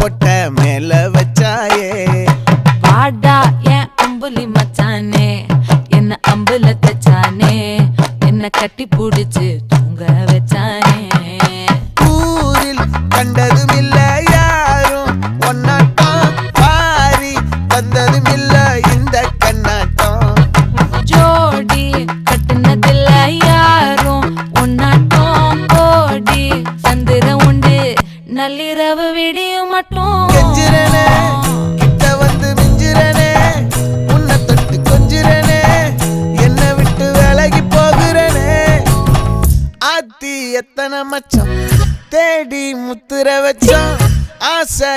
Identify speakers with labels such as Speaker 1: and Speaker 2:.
Speaker 1: பொட்ட மேல வச்சாயே.
Speaker 2: வாடா என் அம்புலி மச்சானே, என்ன அம்புல தச்சானே, என்ன கட்டி புடிச்சு தூங்க வச்சானே.
Speaker 1: ஊரில் கண்டதும் இல்ல யாரும் ஒன்னாட்டம், பாரி வந்ததும் இல்ல இந்த கண்ணாட்டம்.
Speaker 2: ஜோடி கட்டுனதில்ல யாரும் ஒன்னாட்டம், ஓடி சந்திர உண்டு நள்ளிரவு விடியும் மட்டும்.
Speaker 1: கெஞ்சிரனே கிட்ட வந்து மிஞ்சிரனே, உன்னை தொட்டு கொஞ்சிரனே, என்னை விட்டு விலகி போகிறனே. ஆத்தி எத்தனை மச்சம் தேடி முத்துற வச்சோம், ஆசை